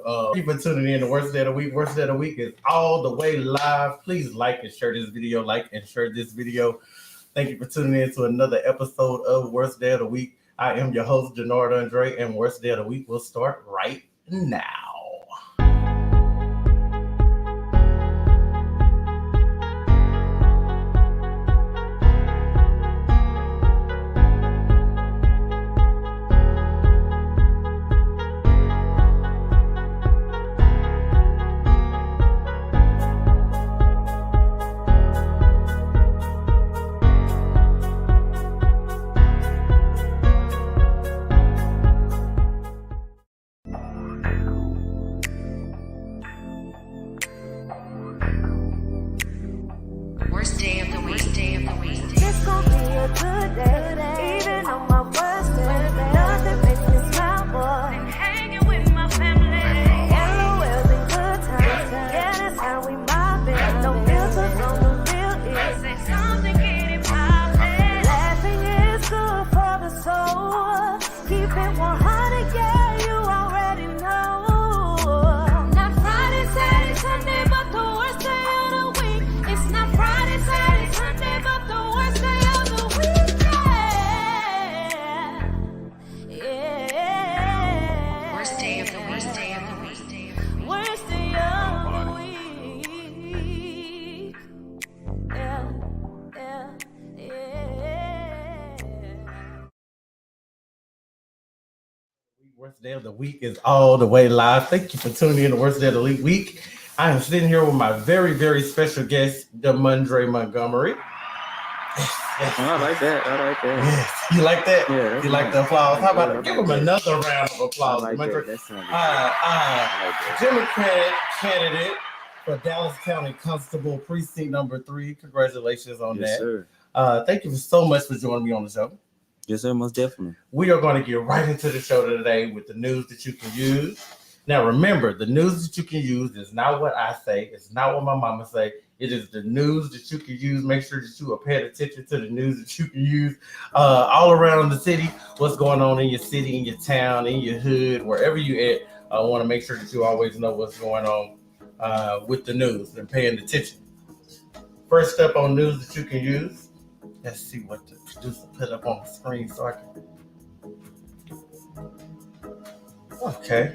Thank you for tuning in to Worst Day of the Week. Worst Day of the Week is all the way live. Please like and share this video. Like and share this video. Thank you for tuning in to another episode of Worst Day of the Week. I am your host, Denard Andre, and Worst Day of the Week will start right now. Worst day of the week. It's gonna be a good day, even on my worst day. Nothing makes me smile more than hanging with my family. LOLs and good times, yeah, that's how we mob it. No filters on the real is. Say something, get it poppin'. Laughing is good for the soul. Keep it 100, yeah, you already know. Not Friday, Saturday, Sunday, but the worst day of the week. It's not Friday, Saturday, Sunday, but the worst day of the week. Yeah. Worst day of the week. Worst day of the week. Worst Day of the Week is all the way live. Thank you for tuning in to Worst Day of the Week. I am sitting here with my very, very special guest, Demondre Montgomery. I like that. Yes. You like that? Yeah. You like the applause? How about give him that. another round of applause, I like Demondre? that. That sounds good. Democratic candidate for Dallas County Constable Precinct number 3. Congratulations on Yes, that. sir. Thank you so much for joining me on the show. Yes, sir. Most definitely. We are going to get right into the show today with the news that you can use. Now, remember, the news that you can use is not what I say. It's not what my mama say. It is the news that you can use. Make sure that you are paying attention to the news that you can use all around the city. What's going on in your city, in your town, in your hood, wherever you at. I want to make sure that you always know what's going on with the news and paying attention. First up on news that you can use. Let's see what the producer put up on the screen so I can. Okay.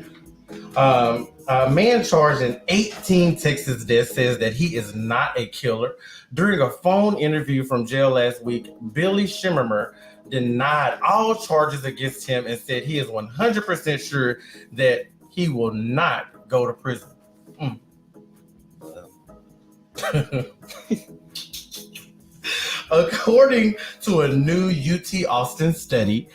A man charged in 18 Texas deaths says that he is not a killer. During a phone interview from jail last week, Billy Schimmermer denied all charges against him and said he is 100% sure that he will not go to prison. According to a new UT Austin study,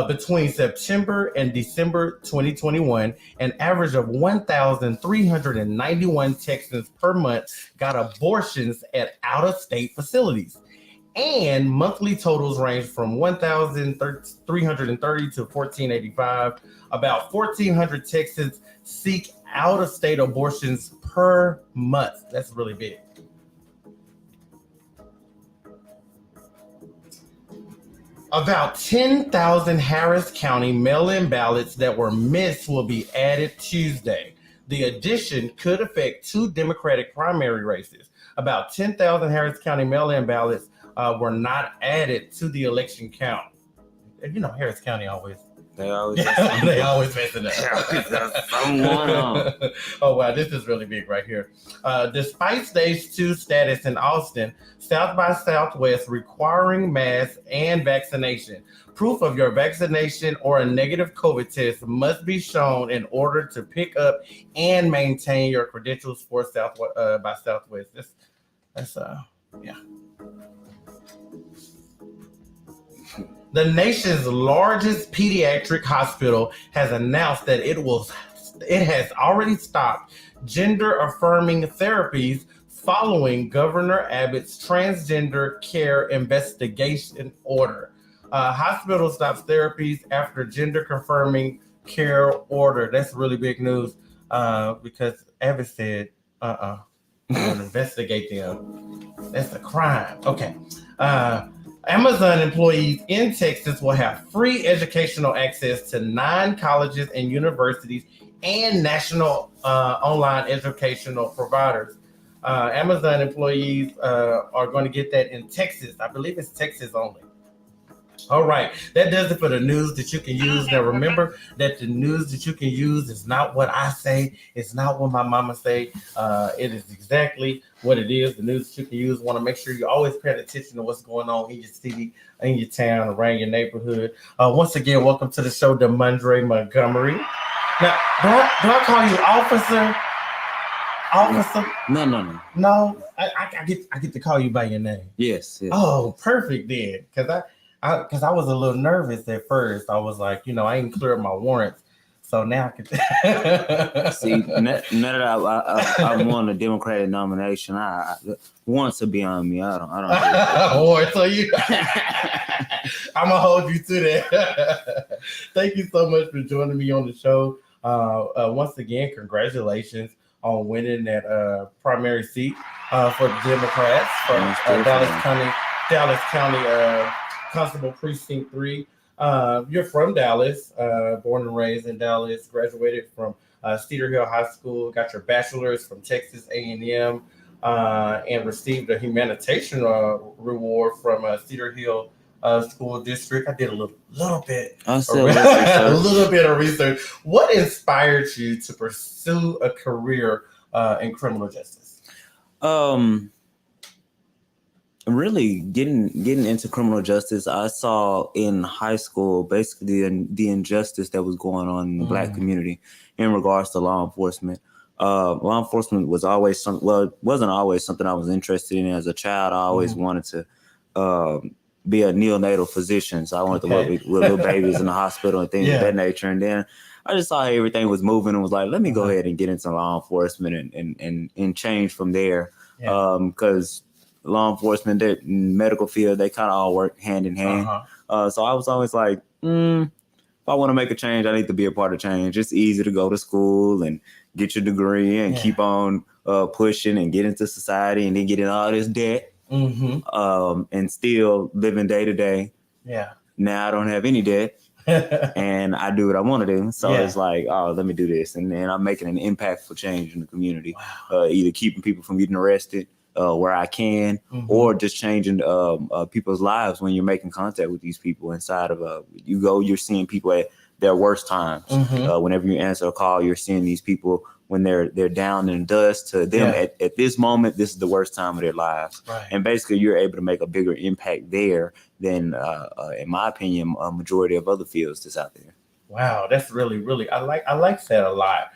between September and December 2021, an average of 1,391 Texans per month got abortions at out-of-state facilities. And monthly totals range from 1,330 to 1,485. About 1,400 Texans seek out-of-state abortions per month. That's really big. About 10,000 Harris County mail-in ballots that were missed will be added Tuesday. The addition could affect 2 Democratic primary races. About 10,000 Harris County mail-in ballots were not added to the election count. You know, Harris County always. They always messing up. Someone on. Oh, wow, this is really big right here. Despite stage 2 status in Austin, South by Southwest requiring masks and vaccination. Proof of your vaccination or a negative COVID test must be shown in order to pick up and maintain your credentials for South by Southwest. That's yeah. The nation's largest pediatric hospital has announced that it has already stopped gender-affirming therapies following Governor Abbott's transgender care investigation order. Hospital stops therapies after gender-confirming care order. That's really big news because Abbott said, we're going to investigate them. That's a crime. Okay. Amazon employees in Texas will have free educational access to 9 colleges and universities and national online educational providers. Amazon employees are going to get that in Texas. I believe it's Texas only. All right, that does it for the news that you can use. Now remember that the news that you can use is not what I say. It's not what my mama say. It is exactly what it is. The news that you can use. Want to make sure you always pay attention to what's going on in your city, in your town, around your neighborhood. Once again, welcome to the show, DeMondre Montgomery. Now, do I call you officer? Officer? No. I get to call you by your name. Yes. Oh, perfect then, because I was a little nervous at first. I was like, I ain't cleared my warrants, so now I can See, now that I won the Democratic nomination, I warrants are beyond me. I don't. Or so you, I'm gonna hold you to that. Thank you so much for joining me on the show. Once again, congratulations on winning that primary seat for the Democrats from Dallas County. Constable Precent 3. You're from Dallas, born and raised in Dallas, graduated from Cedar Hill High School, got your bachelor's from Texas A&M, and received a humanitarian reward from Cedar Hill School District. I did a little bit of research. What inspired you to pursue a career in criminal justice? Really getting into criminal justice, I saw in high school basically the injustice that was going on in the Black community in regards to law enforcement. Law enforcement was always it wasn't always something I was interested in as a child. I always wanted to be a neonatal physician, so I wanted to work with little babies in the hospital and things of that nature. And then I just saw how everything was moving and was like, let me go ahead and get into law enforcement and change from there, because law enforcement, that medical field, they kind of all work hand in hand. So I was always like, if I want to make a change, I need to be a part of change. It's easy to go to school and get your degree and keep on pushing and get into society and then get in all this debt and still living day to day. Yeah. Now I don't have any debt and I do what I want to do. So it's like, oh, let me do this. And then I'm making an impactful change in the community, either keeping people from getting arrested, where I can, or just changing people's lives when you're making contact with these people inside of you're seeing people at their worst times. Whenever you answer a call, you're seeing these people when they're down in the dust. To them at this moment, this is the worst time of their lives. And basically you're able to make a bigger impact there than, in my opinion, a majority of other fields that's out there. Wow, that's really, really, I like that a lot.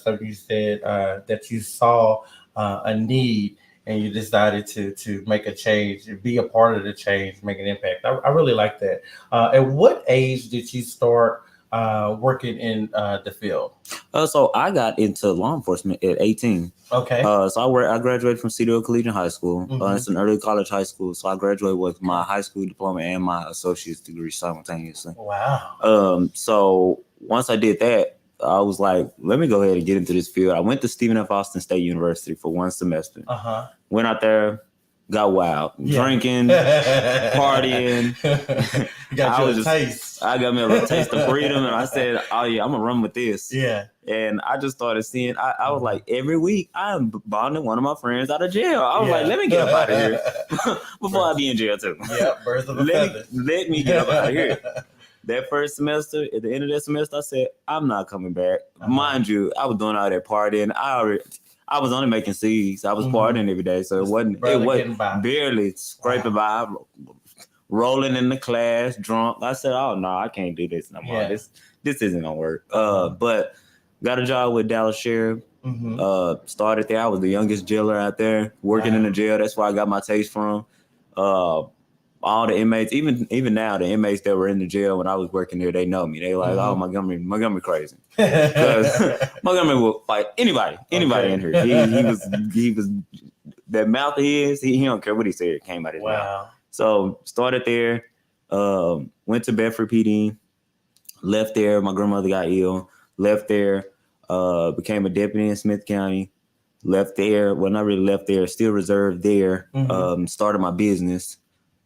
So you said that you saw a need and you decided to make a change, be a part of the change, make an impact. I really like that. At what age did you start working in the field? So I got into law enforcement at 18. Okay. So I graduated from Cedar Hill Collegiate High School. It's an early college high school. So I graduated with my high school diploma and my associate's degree simultaneously. Wow. So once I did that, I was like, let me go ahead and get into this field. I went to Stephen F. Austin State University for one semester. Went out there, got wild, drinking, partying. You got your taste. I got me a little taste of freedom, and I said, oh yeah, I'm gonna run with this. Yeah. And I just started seeing. I was like, every week I'm bonding one of my friends out of jail. I was like, let me get up out of here before I be in jail too. Yeah, birds of a feather. Let me get up out of here. That first semester, at the end of that semester, I said, I'm not coming back. Mind you, I was doing all that partying. I was only making C's. I was partying every day, so it wasn't barely scraping by, rolling in the class, drunk. I said, oh no, I can't do this no more. This isn't gonna work. But got a job with Dallas Sheriff. Started there. I was the youngest jailer out there, working in the jail. That's where I got my taste from. All the inmates, even now, the inmates that were in the jail when I was working there, they know me. They like, oh, Montgomery crazy. Because Montgomery will fight anybody in here. He was that mouth of his, he don't care what he said, came out of his mouth. So started there, went to Bedford PD, left there. My grandmother got ill, left there, became a deputy in Smith County, left there. Well, not really left there, still reserved there, started my business.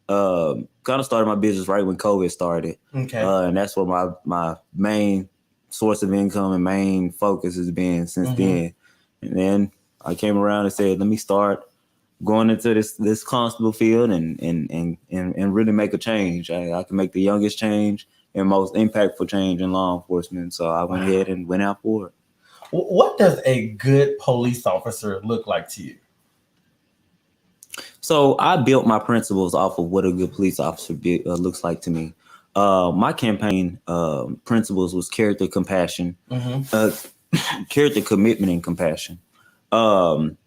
Kind of started my business right when COVID started. Okay. And that's what my main source of income and main focus has been since then. And then I came around and said, let me start going into this constable field and really make a change. I can make the youngest change and most impactful change in law enforcement. So I went ahead and went out for it. What does a good police officer look like to you? So I built my principles off of what a good police officer looks like to me. My campaign principles was character, compassion, character, commitment, and compassion. And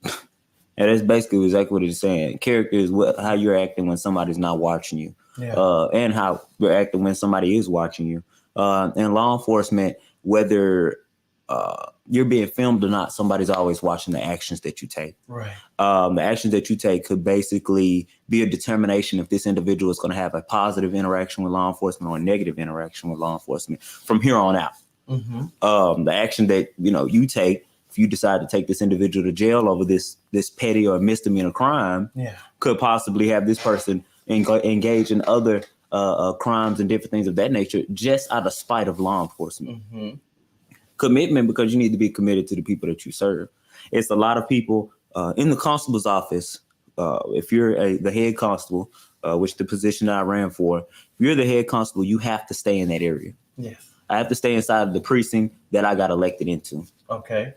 that's basically exactly what it's saying. Character is how you're acting when somebody's not watching you, and how you're acting when somebody is watching you. In law enforcement, whether you're being filmed or not, somebody's always watching the actions that you take. Right. The actions that you take could basically be a determination if this individual is going to have a positive interaction with law enforcement or a negative interaction with law enforcement from here on out. The action that you take, if you decide to take this individual to jail over this petty or misdemeanor crime, could possibly have this person engage in other crimes and different things of that nature just out of spite of law enforcement. Commitment, because you need to be committed to the people that you serve. It's a lot of people in the constable's office. If you're the head constable, which the position I ran for, if you're the head constable, you have to stay in that area. Yes. I have to stay inside of the precinct that I got elected into. Okay.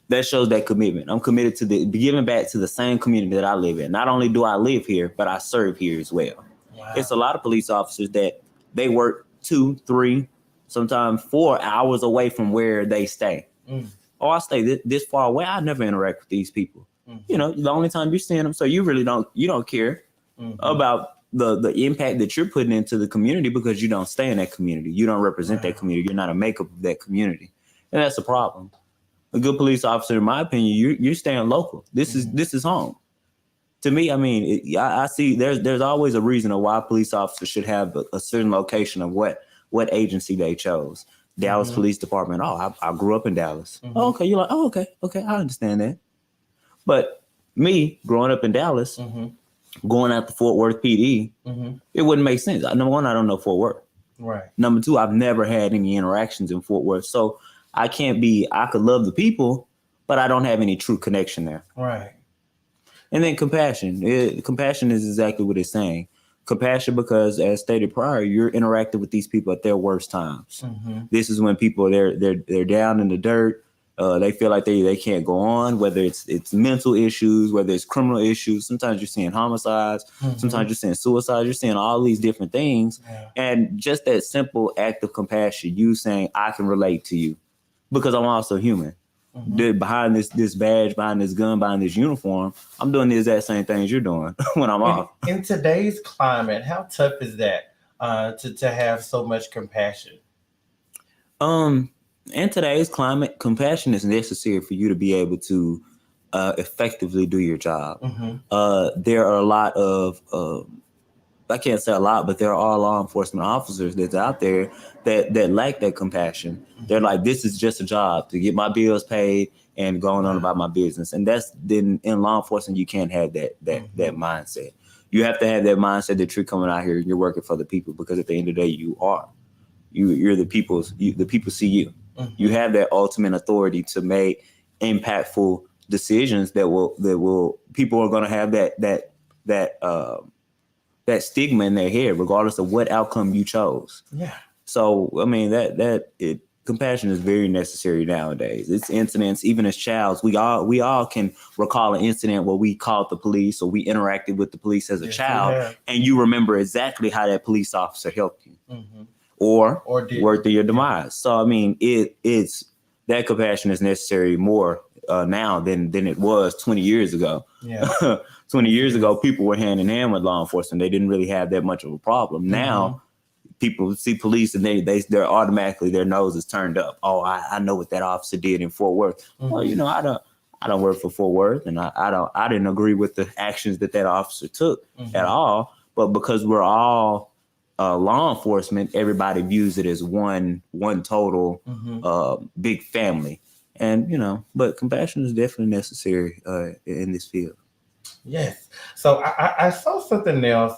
That shows that commitment. I'm committed to giving back to the same community that I live in. Not only do I live here, but I serve here as well. Wow. It's a lot of police officers that they work 2, 3, sometimes 4 hours away from where they stay. Oh, I stay this far away. I never interact with these people. The only time you're seeing them, so you really don't care about the impact that you're putting into the community because you don't stay in that community. You don't represent that community. You're not a makeup of that community, and that's a problem. A good police officer, in my opinion, you're staying local. This is home. To me, I mean, I see there's always a reason of why police officers should have a certain location of what agency they chose. Dallas Police Department. Oh, I grew up in Dallas. Oh, okay, you're like, oh, okay, I understand that. But me growing up in Dallas, going out to Fort Worth PD, it wouldn't make sense. Number one, I don't know Fort Worth. Right. Number two, I've never had any interactions in Fort Worth, so I could love the people, but I don't have any true connection there. Right. And then compassion. Compassion is exactly what it's saying. Compassion because, as stated prior, you're interacting with these people at their worst times. This is when people they're down in the dirt. They feel like they can't go on, whether it's mental issues, whether it's criminal issues. Sometimes you're seeing homicides. Sometimes you're seeing suicides. You're seeing all these different things. And just that simple act of compassion, you saying, I can relate to you because I'm also human. Behind this badge, behind this gun, behind this uniform, I'm doing the exact same things you're doing when I'm off. In today's climate, how tough is that to have so much compassion? In today's climate, compassion is necessary for you to be able to effectively do your job. There are a lot of I can't say a lot, but there are law enforcement officers that's out there that lack that compassion. They're like, this is just a job to get my bills paid and going on about my business. And that's then in law enforcement, you can't have that mindset. You have to have that mindset that you're coming out here and you're working for the people, because at the end of the day, you're the people's. The people see you. You have that ultimate authority to make impactful decisions that will people are going to have that stigma in their head, regardless of what outcome you chose. Yeah. So, I mean, compassion is very necessary nowadays. It's incidents, even as childs, we all can recall an incident where we called the police or we interacted with the police as a child, and you remember exactly how that police officer helped you, or worked to your demise. So, I mean, it's that compassion is necessary more now than it was 20 years ago. Yeah. 20 years ago, people were hand in hand with law enforcement. They didn't really have that much of a problem. Now, people see police and they're automatically, their nose is turned up. Oh, I know what that officer did in Fort Worth. Well, I don't work for Fort Worth, and I didn't agree with the actions that officer took at all. But because we're all law enforcement, everybody views it as one total big family. And but compassion is definitely necessary in this field. Yes. So I saw something else.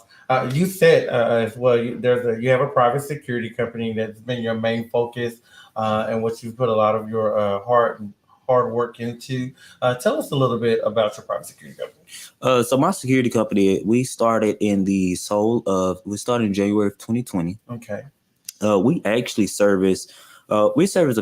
You said as well, you have a private security company that's been your main focus. and what you put a lot of your hard work into. Tell us a little bit about your private security company. So my security company, we started in January of 2020. Okay. We actually service a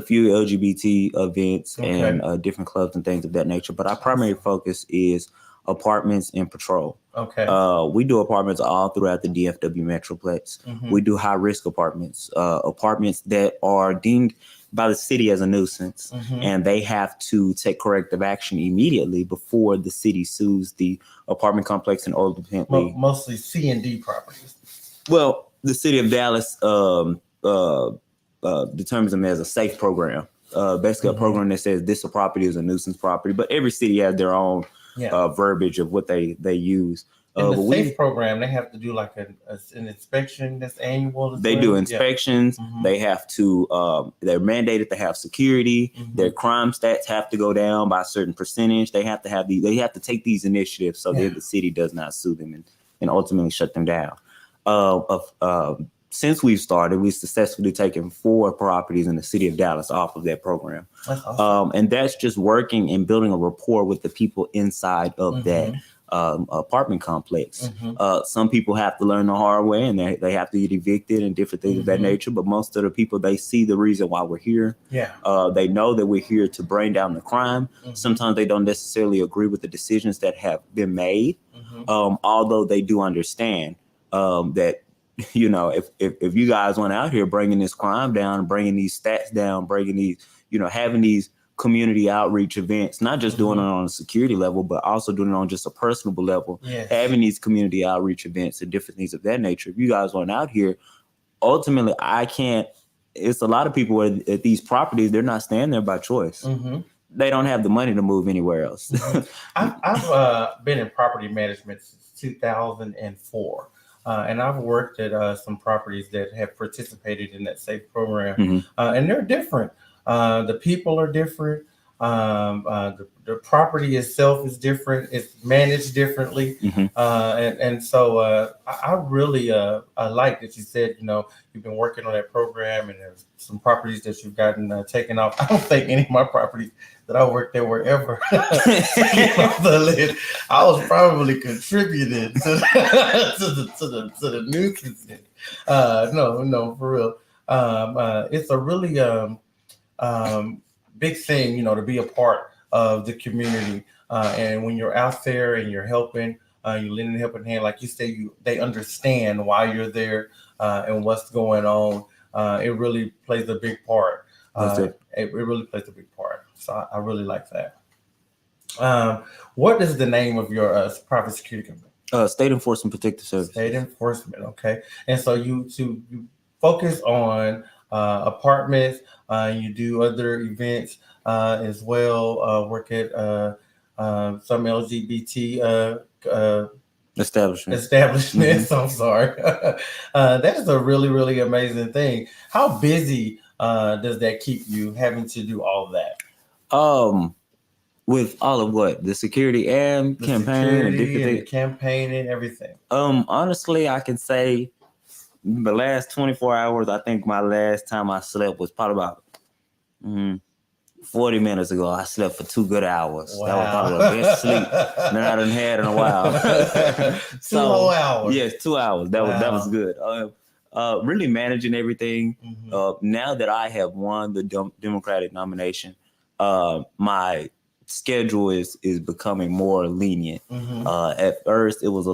few LGBT events Okay. and different clubs and things of that nature, but our primary focus is apartments and patrol. Okay. We do apartments all throughout the DFW Metroplex. Mhm. We do high risk apartments, apartments that are deemed by the city as a nuisance, Mhm. and they have to take corrective action immediately before the city sues the apartment complex and ultimately. Mostly C and D properties. Well, the city of Dallas determines them as a safe program. Basically, Mhm. a program that says this property is a nuisance property, but every city has their own verbiage of what they use. In the safe program, they have to do like an inspection that's annual. They do inspections. Yeah. Mhm. They have to. They're mandated to have security. Mhm. Their crime stats have to go down by a certain percentage. They have to have They have to take these initiatives so that the city does not sue them and ultimately shut them down. Since we've started, we've successfully taken 4 properties in the city of Dallas off of that program. That's awesome. And that's just working and building a rapport with the people inside of Mhm. that apartment complex. Mhm. Some people have to learn the hard way and they have to get evicted and different things of that Mhm. nature. But most of the people, they see the reason why we're here. Yeah. They know that we're here to bring down the crime. Mhm. Sometimes they don't necessarily agree with the decisions that have been made, Mhm. although they do understand that, you know, if you guys went out here bringing this crime down, bringing these stats down, bringing these, you know, having these community outreach events, not just doing it on a security level, but also doing it on just a personable level, Yes. having these community outreach events and different things of that nature. If you guys went out here, ultimately, it's a lot of people at these properties, they're not staying there by choice. Mhm. They don't have the money to move anywhere else. I've been in property management since 2004. And I've worked at some properties that have participated in that SAFE program, Mhm. And they're different. The people are different. The property itself is different. It's managed differently, Mhm. and so I really I like that you said, you know, you've been working on that program, and there's some properties that you've gotten taken off. I don't think any of my properties that I worked there were ever taken off the list. I was probably contributing to the nuisance. No, for real. It's a really big thing, you know, to be a part of the community. And when you're out there and you're helping, you're lending a helping hand, like you say, they understand why you're there and what's going on. It really plays a big part. It really plays a big part. So I really like that. What is the name of your private security company? State Enforcement Protective Service. State Enforcement, okay. And so you focus on apartments. You do other events as well. Work at some LGBT Establishments. establishments. I'm sorry. That is a really, really amazing thing. How busy does that keep you having to do all of that? With all of what? The security and The campaign security and different and the things. campaigning, everything. Honestly, I can say the last 24 hours, I think my last time I slept was probably about 40 minutes ago. I slept for 2 good hours. Wow. That was probably the best sleep that I done had in a while. 2 whole hours. Yes, 2 hours. That was good. Really managing everything. Now that I have won the Democratic nomination, my schedule is becoming more lenient. At first, it was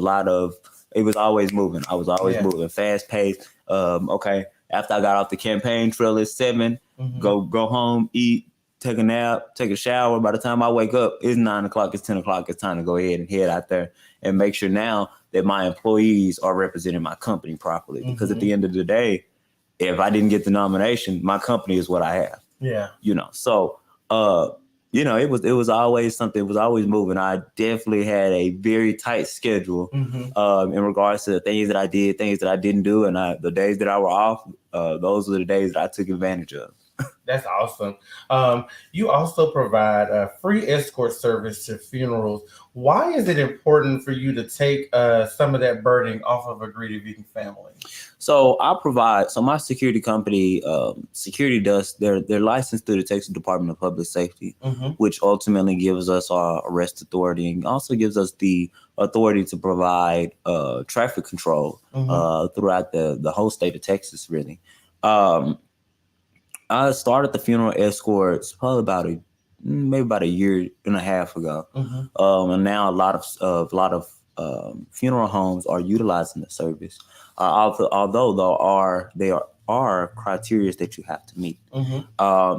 always moving. I was always moving, fast paced. Okay, after I got off the campaign trail at 7, go home, eat, take a nap, take a shower. By the time I wake up, it's 9 o'clock, it's 10 o'clock. It's time to go ahead and head out there and make sure now that my employees are representing my company properly. Because at the end of the day, if I didn't get the nomination, my company is what I have. Yeah. You know, so it was always something. It was always moving. I definitely had a very tight schedule in regards to the things that I did, things that I didn't do, and the days that I were off. Those were the days that I took advantage of. That's awesome. You also provide a free escort service to funerals. Why is it important for you to take some of that burden off of a grieving family? So my security company, security does, they're licensed through the Texas Department of Public Safety, Mm-hmm. which ultimately gives us our arrest authority and also gives us the authority to provide traffic control throughout the whole state of Texas, really. I started the funeral escorts probably maybe about a year and a half ago, and now a lot of funeral homes are utilizing the service. Although there are criteria that you have to meet.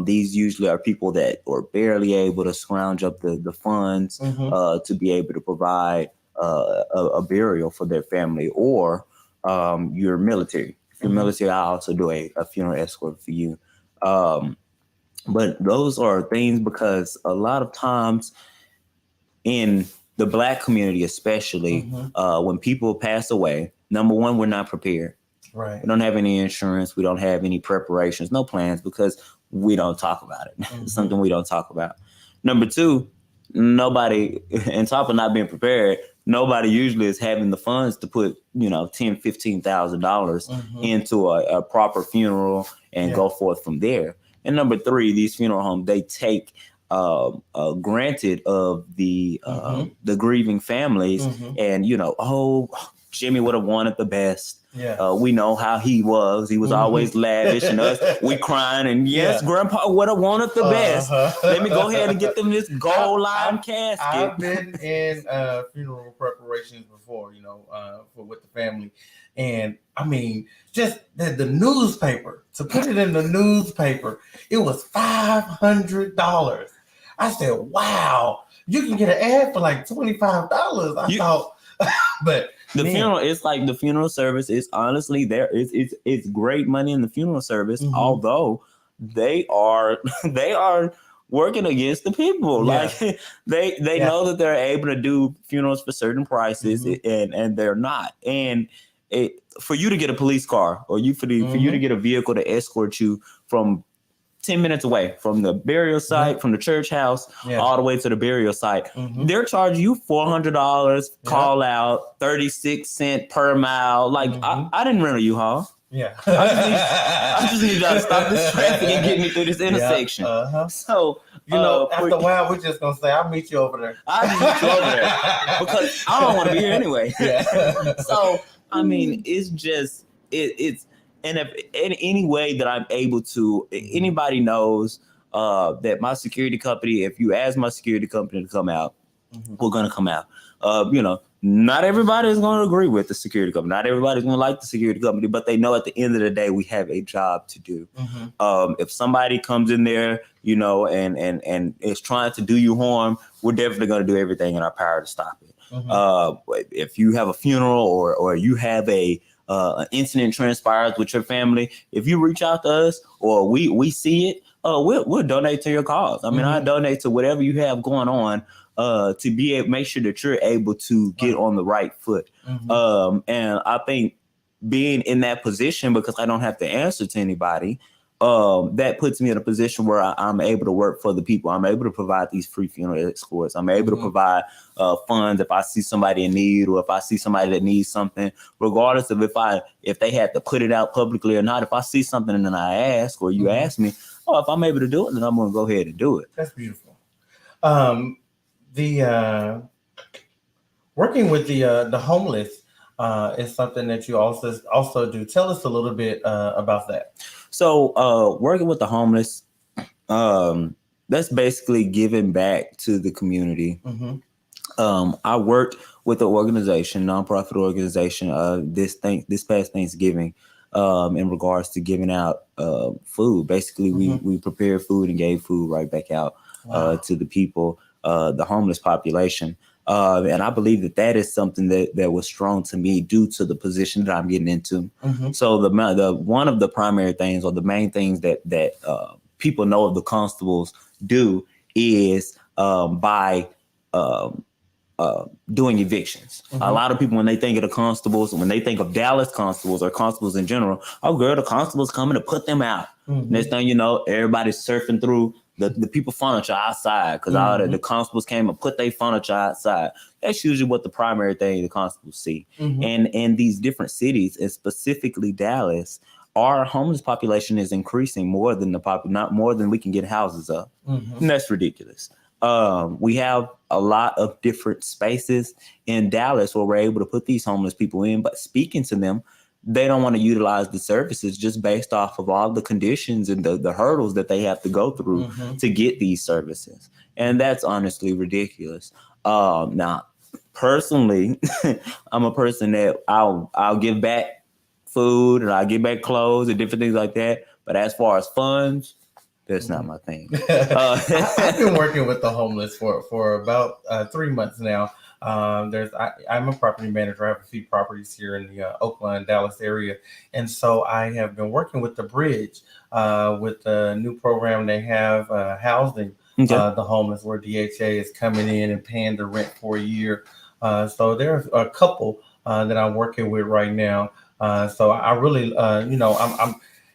These usually are people that are barely able to scrounge up the funds to be able to provide a burial for their family, or you're military. If you're military, I also do a funeral escort for you. But those are things because a lot of times in the Black community, especially when people pass away, number one, we're not prepared. Right. We don't have any insurance. We don't have any preparations, no plans, because we don't talk about it. It's something we don't talk about. Number two, nobody, on top of not being prepared, nobody usually is having the funds to put, $10,000, $15,000 into a proper funeral and go forth from there. And number three, these funeral homes, they take granted of the grieving families, and Jimmy would have wanted the best. Yeah. We know how he was. He was always lavish, and us, we crying. And yes, Grandpa would have wanted the best. Let me go ahead and get them this gold line casket. I've been in funeral preparations before, with the family. And I mean, just the newspaper, to put it in the newspaper, it was $500. I said, wow, you can get an ad for like $25. I thought, but the funeral, it's like the funeral service is honestly it's great money in the funeral service, although they are working against the people. Yeah. Like they know that they're able to do funerals for certain prices, and they're not. And for you to get a police car, or for you to get a vehicle to escort you from 10 minutes away from the burial site, from the church house, all the way to the burial site, they're charging you $400, call out, 36 cents per mile. Like, I didn't rent a U-Haul. Yeah. I just need y'all to stop this traffic and get me through this intersection. So, after a while, we're just going to say, I'll meet you over there. I'll meet you over there because I don't want to be here anyway. Yeah. So, I mean, it's just, it's, and if in any way that I'm able to, anybody knows that my security company, if you ask my security company to come out, we're going to come out. Not everybody is going to agree with the security company. Not everybody's going to like the security company, but they know at the end of the day, we have a job to do. If somebody comes in there, and is trying to do you harm, we're definitely going to do everything in our power to stop it. If you have a funeral or you have an incident transpires with your family, if you reach out to us or we see it, we'll donate to your cause. I mean, I donate to whatever you have going on to be able make sure that you're able to get on the right foot. And I think being in that position, because I don't have to answer to anybody, that puts me in a position where I'm able to work for the people. I'm able to provide these free funeral escorts. I'm able to provide funds if I see somebody in need, or if I see somebody that needs something, regardless of if they had to put it out publicly or not. If I see something and then I ask, or you ask me, if I'm able to do it, then I'm going to go ahead and do it. That's beautiful. The working with the homeless is something that you also do. Tell us a little bit about that. So working with the homeless, that's basically giving back to the community. I worked with an organization, nonprofit organization, this past Thanksgiving, in regards to giving out food. Basically, we prepared food and gave food right back out to the people, the homeless population. And I believe that is something that was strong to me due to the position that I'm getting into. So the one of the primary things, or the main things that people know of the constables do is by doing evictions. A lot of people, when they think of the constables, when they think of Dallas constables or constables in general, oh girl, the constables coming to put them out. Next thing you know, everybody's surfing through the people furniture outside because all the constables came and put their furniture outside. That's usually what the primary thing the constables see. And in these different cities, and specifically Dallas, our homeless population is increasing more than not more than we can get houses up. And that's ridiculous. We have a lot of different spaces in Dallas where we're able to put these homeless people in, but speaking to them, they don't want to utilize the services just based off of all the conditions and the hurdles that they have to go through to get these services. And that's honestly ridiculous. Now, personally, I'm a person that I'll give back food and I'll give back clothes and different things like that. But as far as funds, that's not my thing. I've been working with the homeless for about 3 months now. I'm a property manager. I have a few properties here in the Oakland, Dallas area. And so I have been working with the Bridge with the new program they have housing the homeless, where DHA is coming in and paying the rent for a year. So there's a couple that I'm working with right now. So I really,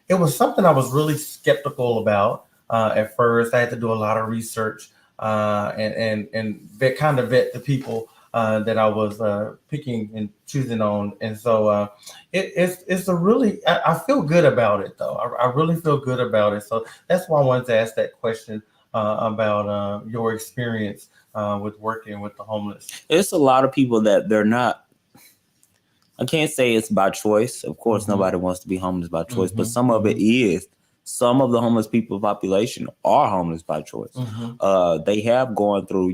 it was something I was really skeptical about at first. I had to do a lot of research and vet the people that I was picking and choosing on. And so it's a really, I feel good about it though. I really feel good about it. So that's why I wanted to ask that question about your experience with working with the homeless. It's a lot of people that they're not, I can't say it's by choice. Of course, nobody wants to be homeless by choice, but some of it is. Some of the homeless people population are homeless by choice. They have gone through,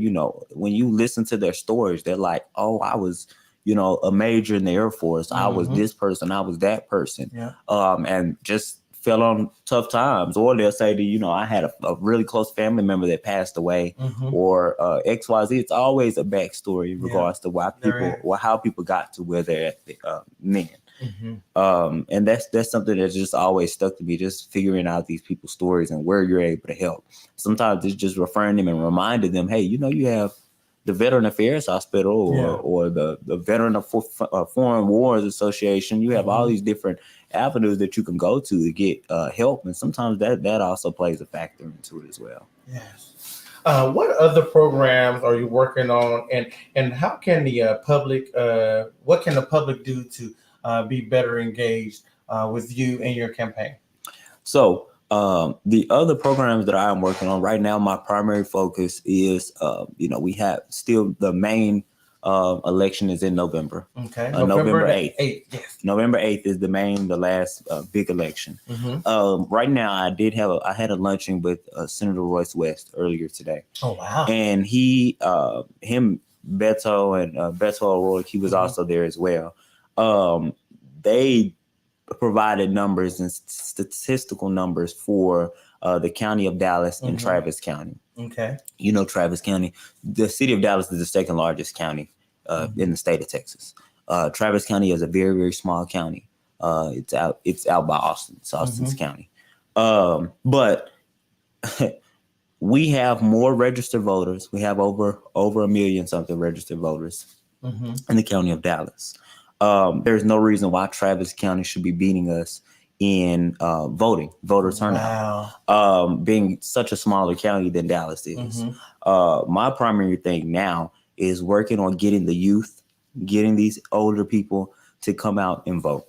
when you listen to their stories, they're like, oh, I was, a major in the Air Force. I was this person. I was that person. And just fell on tough times. Or they'll say that, I had a really close family member that passed away or XYZ. It's always a backstory in regards to why people, how people got to where they're at then. And that's something that's just always stuck to me, just figuring out these people's stories and where you're able to help. Sometimes it's just referring them and reminding them, hey, you have the Veteran Affairs Hospital or the Veteran of Foreign Wars Association. You have all these different avenues that you can go to get help. And sometimes that also plays a factor into it as well. Yes. What other programs are you working on, and how can the public, what can the public do to be better engaged with you and your campaign? So the other programs that I'm working on right now, my primary focus is, we have still the main election is in November. Okay. November 8th. Yes. November 8th is the last big election. Right now, I had a luncheon with Senator Royce West earlier today. Oh, wow. And Beto and Beto O'Rourke, he was also there as well. They provided numbers and statistical numbers for the county of Dallas and Travis County. Okay. Travis County, the city of Dallas is the second largest county in the state of Texas. Travis County is a very, very small county. It's out by Austin. It's Austin's county. But we have more registered voters. We have over 1 million something registered voters in the county of Dallas. There's no reason why Travis County should be beating us in voter turnout. Wow. Being such a smaller county than Dallas is. My primary thing now is working on getting the youth, getting these older people to come out and vote.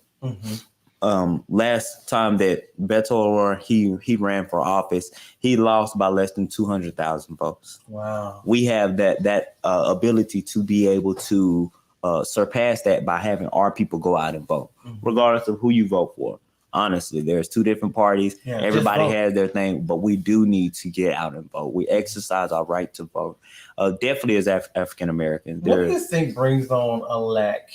Last time that Beto O'Rourke, he ran for office, he lost by less than 200,000 votes. Wow. We have that ability to be able to surpass that by having our people go out and vote, regardless of who you vote for. Honestly, there's two different parties. Yeah, everybody has their thing, but we do need to get out and vote. We exercise our right to vote. Definitely as African Americans. What do you think brings on a lack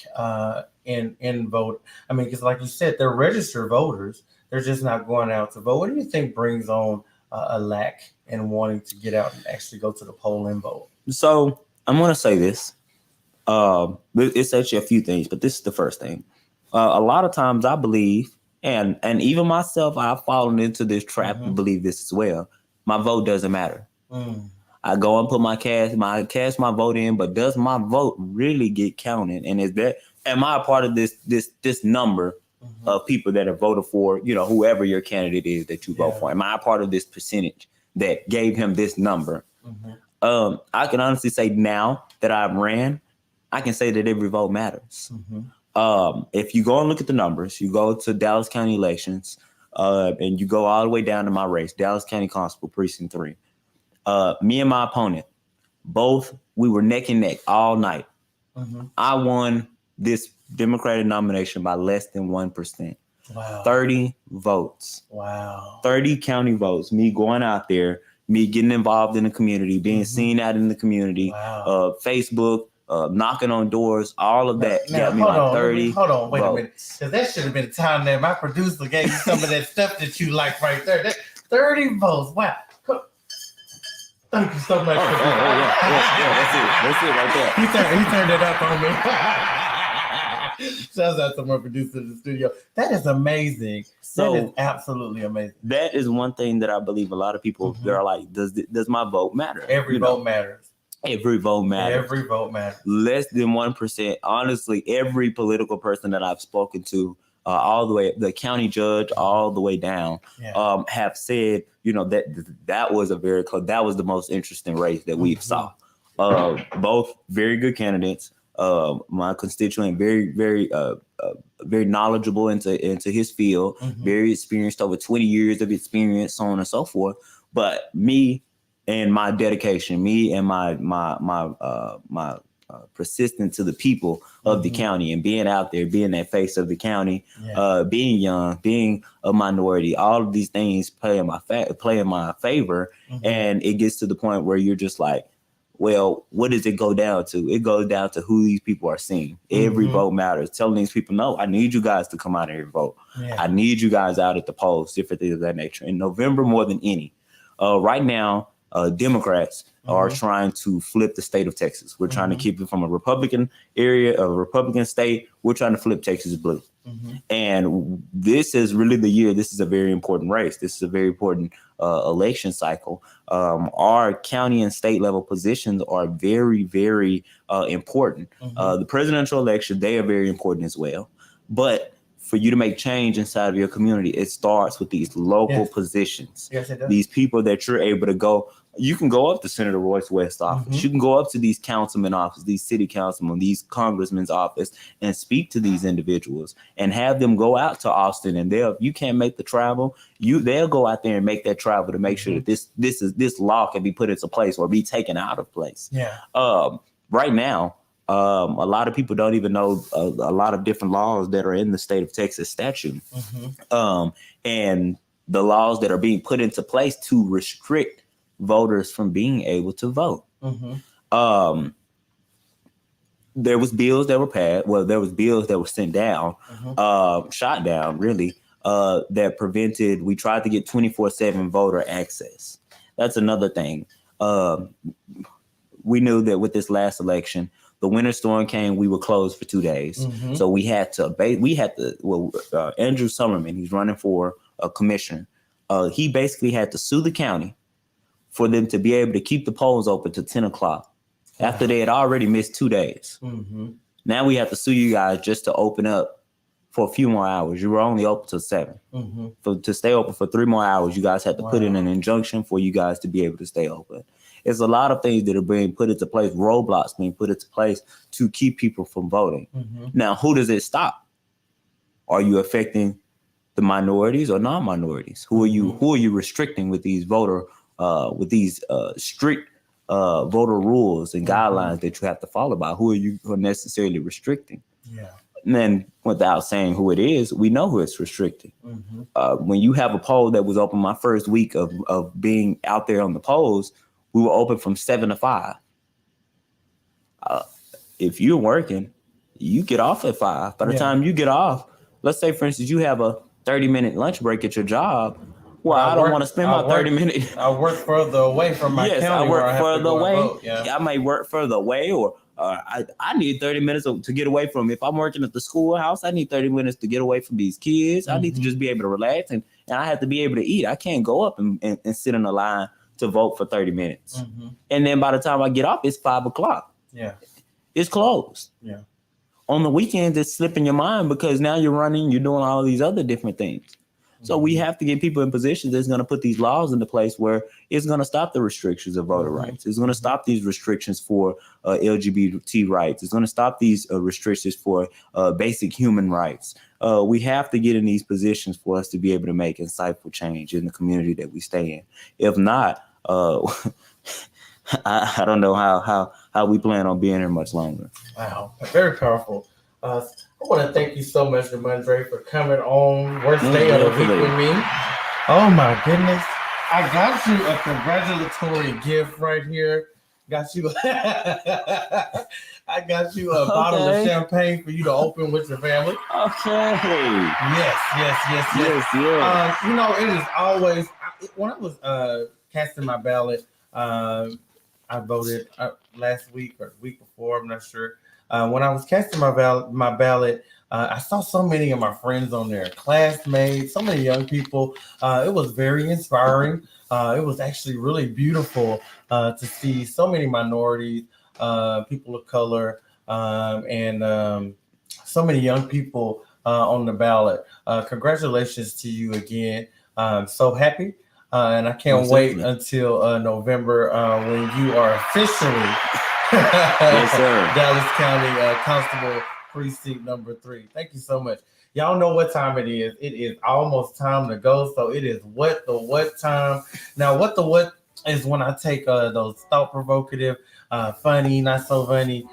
in vote? I mean, because like you said, they're registered voters. They're just not going out to vote. What do you think brings on a lack in wanting to get out and actually go to the poll and vote? So I'm going to say this. It's actually a few things, but this is the first thing. A lot of times I believe, and even myself, I've fallen into this trap to believe this as well. My vote doesn't matter. I go and put cast my vote in, but does my vote really get counted? And am I a part of this number of people that have voted for, whoever your candidate is that you vote for. Am I a part of this percentage that gave him this number? I can honestly say now that I've ran, I can say that every vote matters. If you go and look at the numbers, you go to Dallas County elections, and you go all the way down to my race, Dallas County Constable, Precinct 3. Me and my opponent, we were neck and neck all night. I won this Democratic nomination by less than 1%. Wow. 30 votes. Wow. 30 county votes. Me going out there, me getting involved in the community, being seen out in the community, Facebook, knocking on doors, all of that got me like 30. Hold on, wait votes. a minute. Because that should have been the time that my producer gave you some of that stuff that you like right there. 30 votes. Wow. Thank you so much. Yeah, that's it right there. He turned it up on me. Shouts out to my producer in the studio. That is amazing. So that is absolutely amazing. That is one thing that I believe a lot of people they're like, does my vote matter? Every vote matters. Every vote matters. Every vote matters. Less than 1%. Honestly, every political person that I've spoken to, all the way, the county judge, all the way down, have said, that was that was the most interesting race that we've saw. Both very good candidates. My constituent, very, very, very knowledgeable into his field, very experienced, over 20 years of experience, so on and so forth. But me and my dedication, me and my persistence to the people of the county and being out there, being that face of the county, being young, being a minority, all of these things play in my favor. And it gets to the point where you're just like, well, what does it go down to? It goes down to who these people are seeing. Every vote matters. Telling these people, no, I need you guys to come out here and vote. I need you guys out at the polls, different things of that nature. In November, more than any. Right now, Democrats are trying to flip the state of Texas. We're trying to keep it from a Republican area, a Republican state. We're trying to flip Texas blue. And this is really the year. This is a very important race. This is a very important election cycle. Our county and state level positions are very, very important. The presidential election, they are very important as well. But for you to make change inside of your community, it starts with these local positions. Yes, it does. These people that you're able to go. You can go up to Senator Royce West's office. You can go up to these councilmen office, these city councilmen, these congressmen's office, and speak to these individuals and have them go out to Austin. And you can't make the travel. They'll go out there and make that travel to make sure that this law can be put into place or be taken out of place. Right now, a lot of people don't even know a lot of different laws that are in the state of Texas statute, and the laws that are being put into place to restrict voters from being able to vote. There was bills that were passed. Well, there was bills that were sent down, shot down, really, that prevented. We tried to get 24/7 voter access. That's another thing. We knew that with this last election, the winter storm came. We were closed for 2 days, so we had to. Andrew Summerman, he's running for a commissioner. He basically had to sue the county for them to be able to keep the polls open to 10 o'clock after they had already missed 2 days. Now we have to sue you guys just to open up for a few more hours. You were only open till 7. To stay open for 3 more hours, you guys had to put in an injunction for you guys to be able to stay open. It's a lot of things that are being put into place, roadblocks being put into place to keep people from voting. Now, who does it stop? Are you affecting the minorities or non-minorities? Who are you restricting with these strict voter rules and guidelines that you have to follow by? Who are you necessarily restricting? And then, without saying who it is, we know who it's restricting. When you have a poll that was open my first week of being out there on the polls, we were open from 7 to 5. If you're working, you get off at 5. By the time you get off, let's say, for instance, you have a 30-minute lunch break at your job. Well, I don't want to spend my 30 minutes. I work further away from my county. I work further away. I may work further away, or I need 30 minutes to get away from. If I'm working at the schoolhouse, I need 30 minutes to get away from these kids. I need to just be able to relax, and I have to be able to eat. I can't go up and sit in a line to vote for 30 minutes. And then by the time I get off, it's 5 o'clock. It's closed. on the weekends, it's slipping your mind because now you're running, you're doing all these other different things. So we have to get people in positions that's going to put these laws into place where it's going to stop the restrictions of voter rights. It's going to stop these restrictions for LGBT rights. It's going to stop these restrictions for basic human rights. We have to get in these positions for us to be able to make insightful change in the community that we stay in. If not, I don't know how we plan on being here much longer. Wow, very powerful. I want to thank you so much, Ramondre, for coming on Worst Day of the Week with me. Oh my goodness. I got you a congratulatory gift right here. Got you I got you a bottle of champagne for you to open with your family. Okay. Yes. You know, it is always, when I was casting my ballot, I voted last week or the week before, I'm not sure. When I was casting my ballot, I saw so many of my friends on there, classmates, so many young people. It was very inspiring. It was actually really beautiful to see so many minorities, people of color, and so many young people on the ballot. Congratulations to you again. I'm so happy. And I can't wait until November when you are officially Yes, sir. Dallas County Constable Precinct number 3. Thank you so much. Y'all know what time it is. It is almost time to go. So it is what the what time. Now, what the what is when I take those thought-provocative, funny, not so funny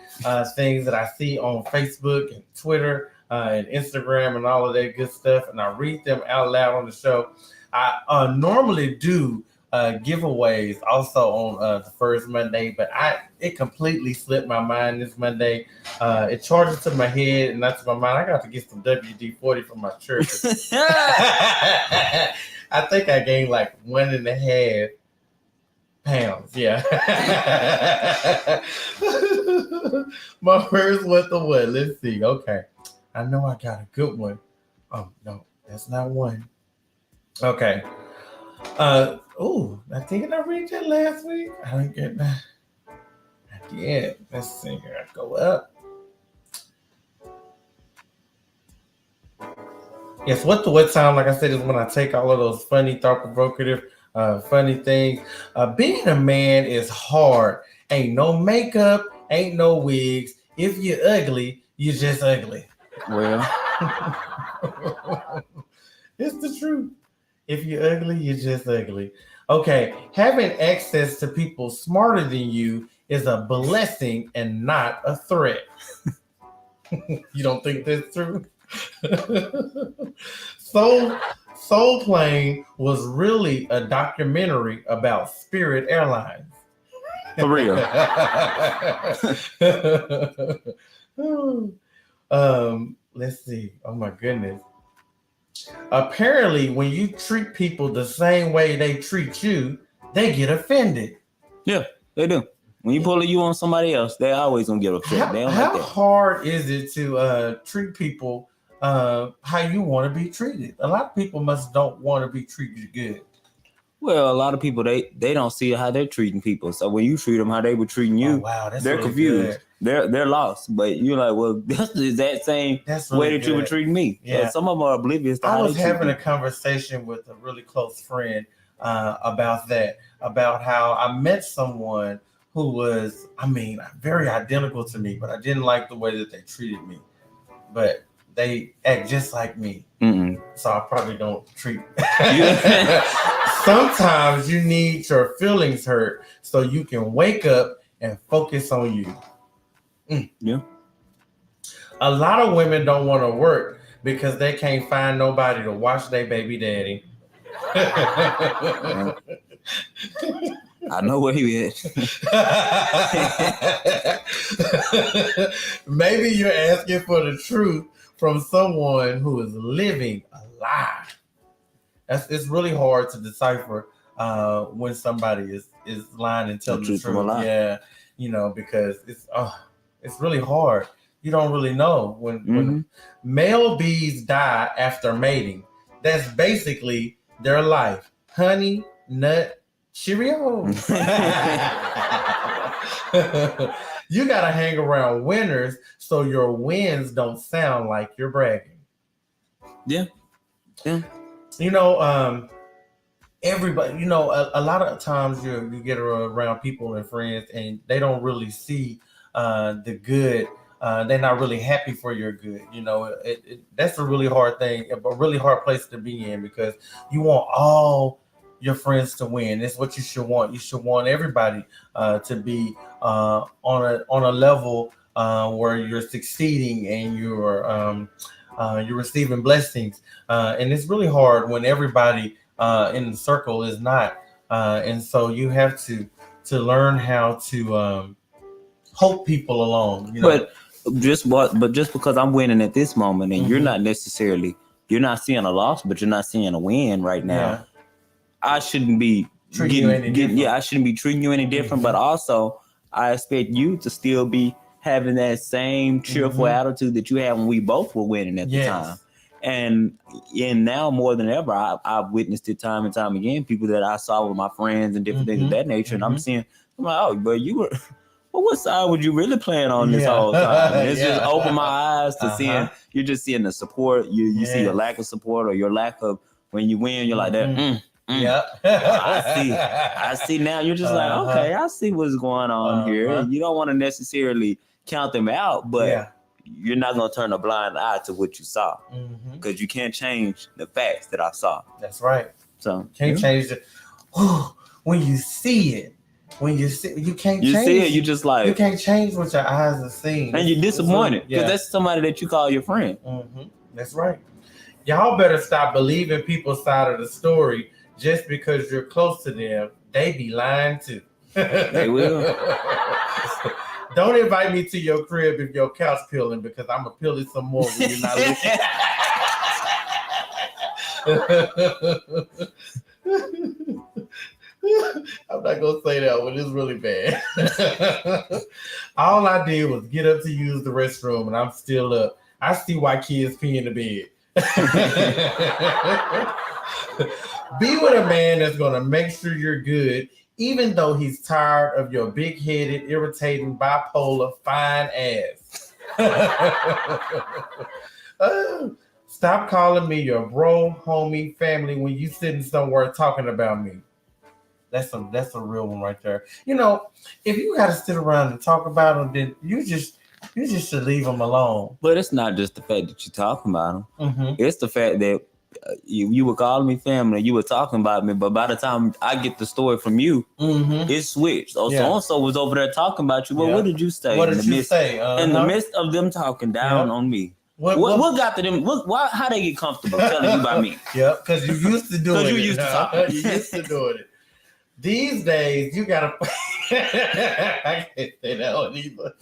things that I see on Facebook and Twitter and Instagram and all of that good stuff, and I read them out loud on the show. I normally do giveaways also on the first Monday, but it completely slipped my mind this Monday. It charged to my head and not to my mind. I got to get some WD-40 from my church. I think I gained like 1.5 pounds. Yeah. My first what the what? Let's see. Okay. I know I got a good one. Oh no, that's not one. Okay. I think I read that last week. I didn't get that. I did. Let's see here. I go up. Yes, what the what time, like I said, is when I take all of those funny, thought-provocative, funny things. Being a man is hard. Ain't no makeup, ain't no wigs. If you're ugly, you're just ugly. Well, It's the truth. If you're ugly, you're just ugly. Okay, having access to people smarter than you is a blessing and not a threat. You don't think that's true? Soul Plane was really a documentary about Spirit Airlines. for real. Let's see. Oh my goodness. Apparently, when you treat people the same way they treat you, they get offended. Yeah, they do. When you pull you on somebody else, they always gonna get upset. They don't How like that. hard is it to treat people how you want to be treated? A lot of people don't want to be treated good. Well, a lot of people they don't see how they're treating people. So when you treat them how they were treating you, Oh, wow, that's they're really confused. good. They're lost. But you're like, well, that's the exact same That's way really that you were good. treating me. Yeah. So some of them are oblivious to I how was they treat having a people. conversation with a really close friend about that, about how I met someone who was, very identical to me, but I didn't like the way that they treated me. But they act just like me. Mm-mm. So I probably don't treat. Yeah. Sometimes you need your feelings hurt so you can wake up and focus on you. Yeah. A lot of women don't want to work because they can't find nobody to watch their baby daddy. I know where he is. Maybe you're asking for the truth from someone who is living a lie. It's really hard to decipher when somebody is lying and telling the truth from a truth. lie. Yeah, because it's really hard. You don't really know when male bees die after mating. That's basically their life. Honey, nut, Cheerio. You gotta hang around winners so your wins don't sound like you're bragging. Yeah. You know, everybody, you know, a lot of times you get around people and friends and they don't really see the good. They're not really happy for your good. You know, that's a really hard thing, a really hard place to be in because you want all your friends to win. That's what you should want. You should want everybody to be on a level where you're succeeding and you're receiving blessings. And it's really hard when everybody in the circle is not. And so you have to learn how to hope people along. You know? But just because I'm winning at this moment and you're not seeing a loss, but you're not seeing a win right now. Yeah. I shouldn't be I shouldn't be treating you any different, but also I expect you to still be having that same cheerful attitude that you had when we both were winning at the time. And now more than ever, I've witnessed it time and time again. People that I saw with my friends and different things of that nature, and I'm like, oh, but you were. Well, what side would you really plan on this whole time? It's just opened my eyes to seeing. You're just seeing the support. You see your lack of support or your lack of when you win. You're like that. Yeah, I see now. You're just like, okay, I see what's going on here. You don't want to necessarily count them out, but you're not going to turn a blind eye to what you saw because you can't change the facts that I saw. That's right. So can't change it. When you see it, you can't. You change see it. You just like you can't change what your eyes are seeing, and you're disappointed because that's somebody that you call your friend. That's right. Y'all better stop believing people's side of the story just because you're close to them. They be lying too. They will. Don't invite me to your crib if your couch peeling because I'm gonna peel it some more when you're not looking. I'm not gonna say that one. It's really bad. All I did was get up to use the restroom, and I'm still up. I see why kids pee in the bed. Be with a man that's gonna make sure you're good, even though he's tired of your big-headed, irritating, bipolar, fine ass. Stop calling me your bro, homie, family when you sitting somewhere talking about me. That's a real one right there. You know, if you got to sit around and talk about them, then you just should leave them alone. But it's not just the fact that you're talking about them. It's the fact that you were calling me family, you were talking about me, but by the time I get the story from you, it switched. Oh, so-and-so was over there talking about you. Well, what did you say? What did you say? In the midst of them talking down on me. What got to them? How they get comfortable telling you about me? Yeah, because you used to doing it. You used to talking. You used to doing it. These days, you gotta. I can't say that one either.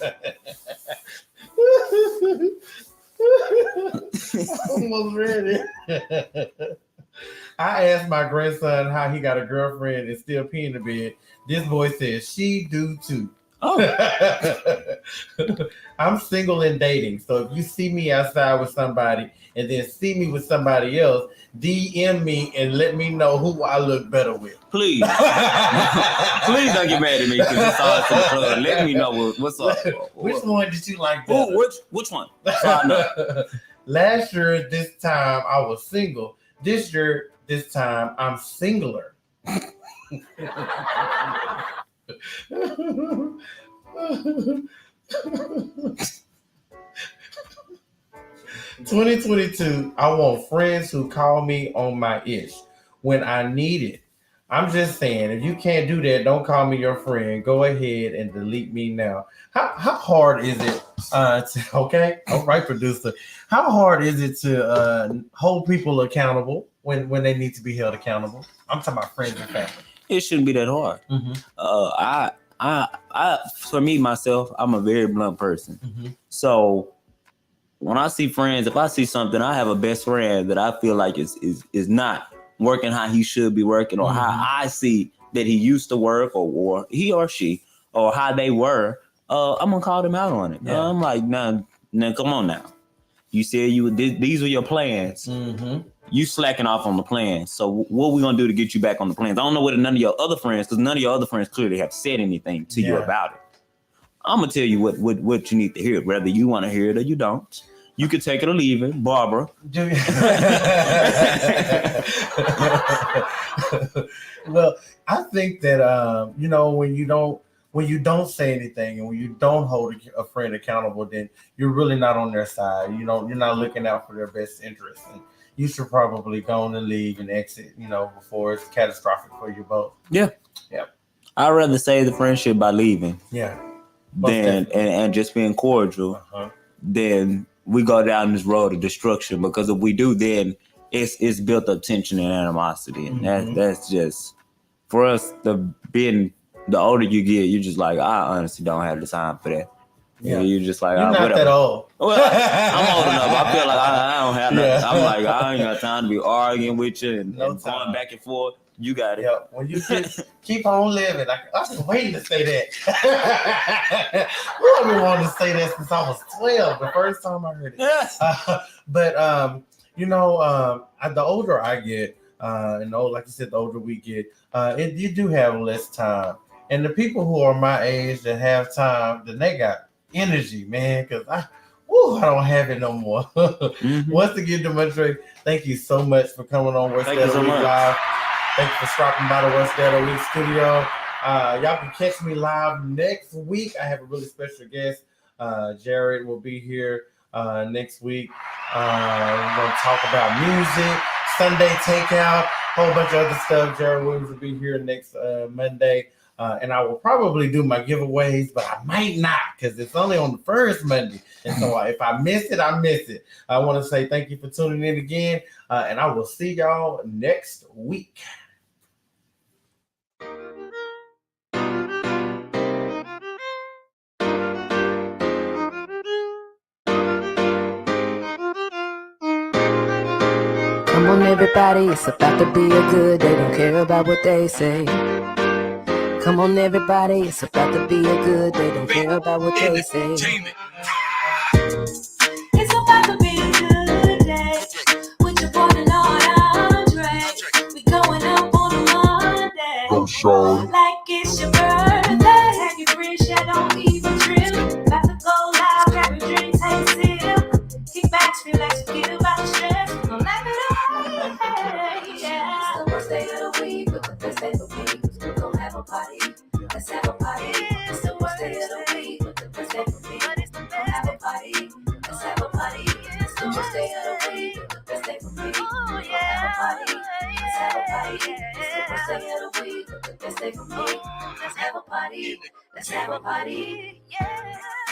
I'm almost ready. I asked my grandson how he got a girlfriend and still pee in the bed. This boy says she do too. Oh. I'm single and dating, so if you see me outside with somebody and then see me with somebody else, DM me and let me know who I look better with. Please. Please don't get mad at me because it's all in the club. Let me know what's up. Which one did you like better? Which one? So I know. Last year, this time, I was single. This year, this time, I'm singler. 2022, I want friends who call me on my ish when I need it. I'm just saying, if you can't do that, don't call me your friend. Go ahead and delete me now. How hard is it okay? All right, producer. How hard is it to hold people accountable when they need to be held accountable? I'm talking about friends and family. It shouldn't be that hard. I for me myself, I'm a very blunt person. So when I see friends, if I see something, I have a best friend that I feel like is not working how he should be working, or how I see that he used to work, or he or she, or how they were. I'm gonna call them out on it. I'm like, nah, come on now. You said these were your plans. You slacking off on the plans. So what we gonna do to get you back on the plans? I don't know what none of your other friends, because none of your other friends clearly have said anything to you about it. I'm gonna tell you what you need to hear, whether you want to hear it or you don't. You can take it or leave it, Barbara. Well, I think that you know, when you don't say anything and when you don't hold a friend accountable, then you're really not on their side. You know, you're not looking out for their best interests, and you should probably go on and leave and exit. You know, before it's catastrophic for you both. Yeah. Yeah. I'd rather save the friendship by leaving. Yeah. Than and just being cordial. Then we go down this road of destruction, because if we do, then it's built up tension and animosity, and that's just, for us, the older you get, you're just like, I honestly don't have the time for that. Yeah, you're just like, you're not whatever. that old. Well, I'm old enough. I feel like I don't have nothing. I'm like, I ain't got time to be arguing with you and going back and forth. You got it. Yeah, when you keep on living. I've been waiting to say that. I've been wanting to say that since I was 12, the first time I heard it. Yes. But you know, the older I get, and like you said, the older we get, you do have less time. And the people who are my age that have time, then they got energy, man, because I don't have it no more. Once again, Demontre, thank you so much for coming on Worst Day of the Week Live. Thank you for stopping by the Worst Day of the Week studio. Y'all can catch me live next week. I have a really special guest. Jared will be here next week. We're going to talk about music, Sunday takeout, whole bunch of other stuff. Jared Williams will be here next Monday. And I will probably do my giveaways, but I might not, because it's only on the first Monday. And so if I miss it, I miss it. I want to say thank you for tuning in again, and I will see y'all next week. Come on, everybody, it's about to be a good day. Don't care about what they say. Come on, everybody, it's about to be a good day. Don't care about what they say. It's about to be a good day with your boy Denard, Andre. We going up on a Monday. Go show. Like it's your birthday. Have your free shit, don't even trip. About to go loud, grab your drink, take a sip. Kick back, relax, forget about the stress. Don't laugh it away. Yeah. It's the worst day of the week, but the best day of the week. We're gonna have a party. Let's have a party. It's the worst day of the week, but the best day for me. Gonna have a party. Let's have a party. It's the worst day of the week, but the best day for me. Gonna have a party. Let's have a party. It's the worst day of the week, but the best day for me. Let's have a party. Let's have a party. Yeah.